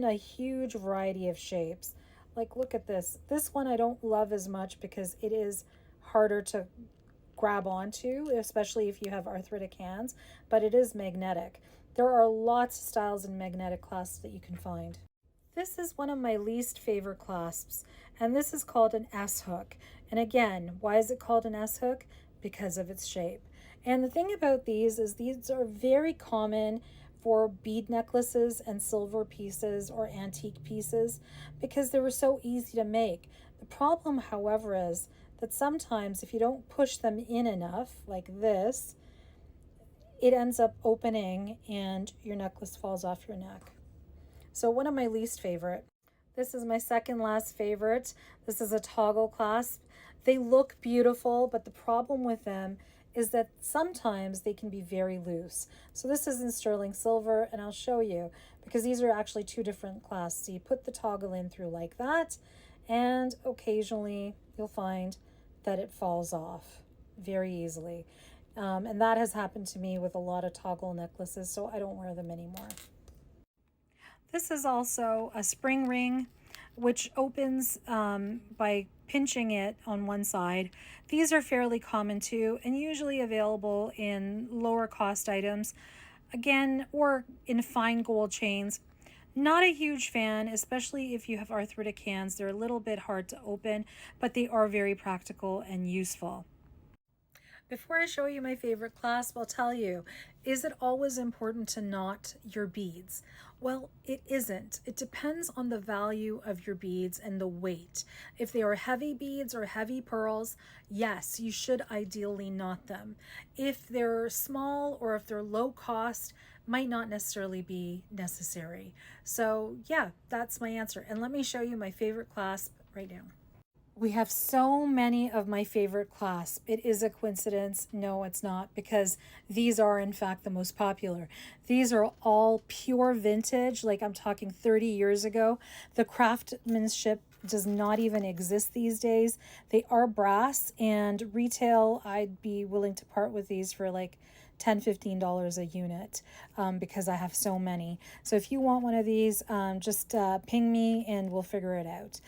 in a huge variety of shapes. Like, look at this. This one I don't love as much because it is harder to grab onto, especially if you have arthritic hands, but it is magnetic. There are lots of styles in magnetic clasps that you can find. This is one of my least favorite clasps, and this is called an S hook. And again, why is it called an S hook? Because of its shape. And the thing about these is these are very common for bead necklaces and silver pieces or antique pieces because they were so easy to make. The problem, however, is that sometimes if you don't push them in enough, like this, it ends up opening and your necklace falls off your neck. So one of my least favorite. This is my second last favorite. This is a toggle clasp. They look beautiful, but the problem with them is that sometimes they can be very loose. So this is in sterling silver, and I'll show you because these are actually two different clasps. So you put the toggle in through like that, and occasionally you'll find that it falls off very easily. And that has happened to me with a lot of toggle necklaces, so I don't wear them anymore. This is also a spring ring, which opens by pinching it on one side. These are fairly common too, and usually available in lower cost items, again, or in fine gold chains. Not a huge fan, especially if you have arthritic hands. They're a little bit hard to open, but they are very practical and useful. Before I show you my favorite clasp, I'll tell you, is it always important to knot your beads? Well, it isn't. It depends on the value of your beads and the weight. If they are heavy beads or heavy pearls, yes, you should ideally knot them. If they're small or if they're low cost, might not necessarily be necessary. So yeah, that's my answer. And let me show you my favorite clasp right now. We have so many of my favorite clasps. It is a coincidence. No, it's not, because these are in fact the most popular. These are all pure vintage, like I'm talking 30 years ago. The craftsmanship does not even exist these days. They are brass, and retail, I'd be willing to part with these for like $10–15 a unit because I have so many. So if you want one of these, just ping me and we'll figure it out.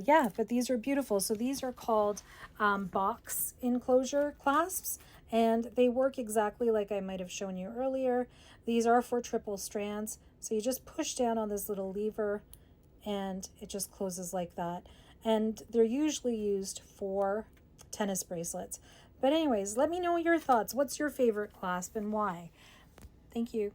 Yeah, but these are beautiful. So these are called box enclosure clasps, and they work exactly like I might have shown you earlier. These are for triple strands. So you just push down on this little lever and it just closes like that. And they're usually used for tennis bracelets. But anyways, let me know your thoughts. What's your favorite clasp and why? Thank you.